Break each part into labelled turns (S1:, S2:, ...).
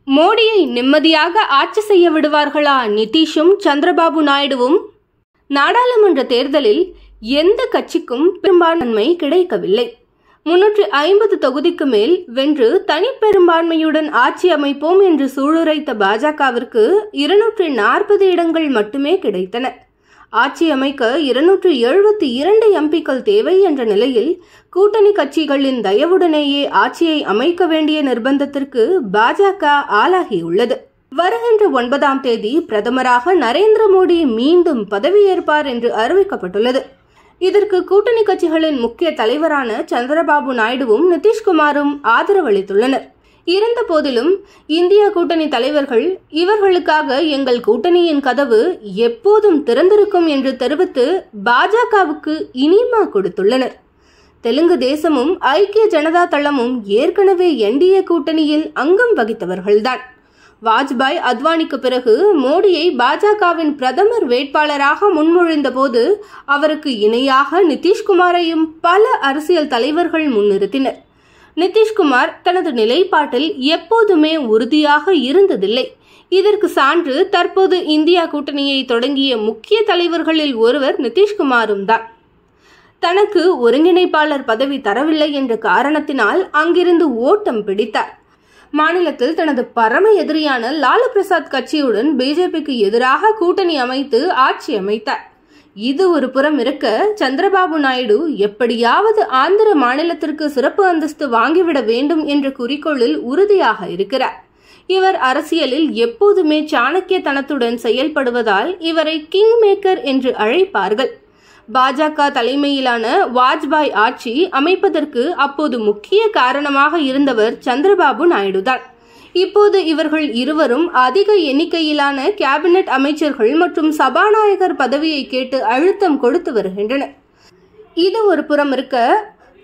S1: மோடியை நிம்மதியாக ஆட்சி செய்ய விடுவார்களா நிதிஷும் சந்திரபாபு நாயுடுவும்? நாடாளுமன்ற தேர்தலில் எந்த கட்சிக்கும் பெரும்பான்மை கிடைக்கவில்லை. 350 தொகுதிக்கு மேல் வென்று தனிப்பெரும்பான்மையுடன் ஆட்சி அமைப்போம் என்று சூளுரைத்த பாஜகவிற்கு 240 இடங்கள் மட்டுமே கிடைத்தன. ஆட்சி அமைக்க 272 எம்பிக்கள் தேவை என்ற நிலையில் கூட்டணி கட்சிகளின் தயவுடனேயே ஆட்சியை அமைக்க வேண்டிய நிர்பந்தத்திற்கு பாஜக ஆளாகியுள்ளது. வருகின்ற 9ஆம் தேதி பிரதமராக நரேந்திர மோடி மீண்டும் பதவியேற்பார் என்று அறிவிக்கப்பட்டுள்ளது. இதற்கு கூட்டணி கட்சிகளின் முக்கிய தலைவரான சந்திரபாபு நாயுடுவும் நிதிஷ்குமாரும் ஆதரவளித்துள்ளனர். இருந்த போதிலும் இந்திய கூட்டணி தலைவர்கள் இவர்களுக்காக எங்கள் கூட்டணியின் கதவு எப்போதும் திறந்திருக்கும் என்று தெரிவித்து பாஜகவுக்கு இனிமா கொடுத்துள்ளனர். தெலுங்கு தேசமும் ஐக்கிய ஜனதா தளமும் ஏற்கனவே என்டிஏ கூட்டணியில் அங்கம் வகித்தவர்கள்தான். வாஜ்பாய் அத்வானிக்கு பிறகு மோடியை பாஜகவின் பிரதமர் வேட்பாளராக முன்மொழிந்த போது அவருக்கு இணையாக நிதிஷ்குமாரையும் பல அரசியல் தலைவர்கள் முன்னிறுத்தினர். நிதிஷ்குமார் தனது நிலைப்பாட்டில் எப்போதுமே உறுதியாக இருந்ததில்லை. இதற்கு சான்று தற்போது இந்தியா கூட்டணியை தொடங்கிய முக்கிய தலைவர்களில் ஒருவர் நிதிஷ்குமாரும் தான். தனக்கு ஒருங்கிணைப்பாளர் பதவி தரவில்லை என்ற காரணத்தினால் அங்கிருந்து ஓட்டம் பிடித்தார். மாநிலத்தில் தனது பரம எதிரியான லாலு பிரசாத் கட்சியுடன் பிஜேபிக்கு எதிராக கூட்டணி அமைத்து ஆட்சி அமைத்தார். இது ஒரு புறம் இருக்க, சந்திரபாபு நாயுடு எப்படியாவது ஆந்திர மாநிலத்திற்கு சிறப்பு அந்தஸ்து வாங்கிவிட வேண்டும் என்ற குறிக்கோளில் உறுதியாக இருக்கிறார். இவர் அரசியலில் எப்போதுமே சாணக்கியத்தனத்துடன் செயல்படுவதால் இவரை கிங் மேக்கர் என்று அழைப்பார்கள். பாஜக தலைமையிலான வாஜ்பாய் ஆட்சி அமைப்பதற்கு அப்போது முக்கிய காரணமாக இருந்தவர் சந்திரபாபு நாயுடு தான். இப்போது இவர்கள் இருவரும் அதிக எண்ணிக்கையிலான கேபினெட் அமைச்சர்கள் மற்றும் சபாநாயகர் பதவியை கேட்டு அழுத்தம் கொடுத்து வருகின்றனர். இது ஒரு புறம் இருக்க,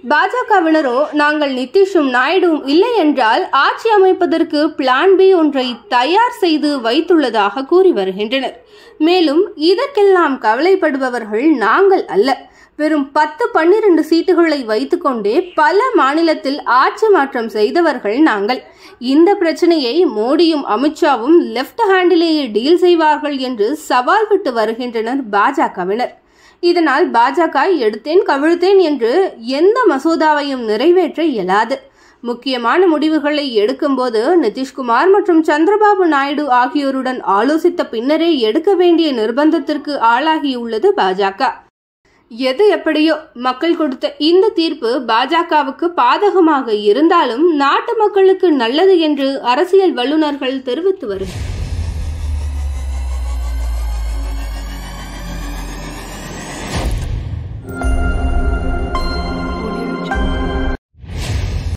S1: பாஜகவினரோ நாங்கள் நிதிஷும் நாயுடுவும் இல்லை என்றால் ஆட்சி அமைப்பதற்கு பிளான் பி ஒன்றை தயார் செய்து வைத்துள்ளதாக கூறி வருகின்றனர். மேலும் இதற்கெல்லாம் கவலைப்படுபவர்கள் நாங்கள் அல்ல. வெறும் 10-12 சீட்டுகளை வைத்துக்கொண்டே பல மாநிலத்தில் ஆட்சி மாற்றம் செய்தவர்கள் நாங்கள். இந்த பிரச்சனையை மோடியும் அமித்ஷாவும் லெப்ட் ஹேண்டிலேயே டீல் செய்வார்கள் என்று சவால் விட்டு வருகின்றனர் பாஜகவினர். இதனால் பாஜக எடுத்தேன் கவிழ்த்தேன் என்று எந்த மசோதாவையும் நிறைவேற்ற இயலாது. முக்கியமான முடிவுகளை எடுக்கும்போது நிதிஷ்குமார் மற்றும் சந்திரபாபு நாயுடு ஆகியோருடன் ஆலோசித்த பின்னரே எடுக்க வேண்டிய நிர்பந்தத்திற்கு ஆளாகியுள்ளது பாஜக. எது எப்படியோ மக்கள் கொடுத்த இந்த தீர்ப்பு பாஜகவுக்கு பாதகமாக இருந்தாலும் நாட்டு மக்களுக்கு நல்லது என்று அரசியல் வல்லுநர்கள் தெரிவித்து வருகின்றனர்.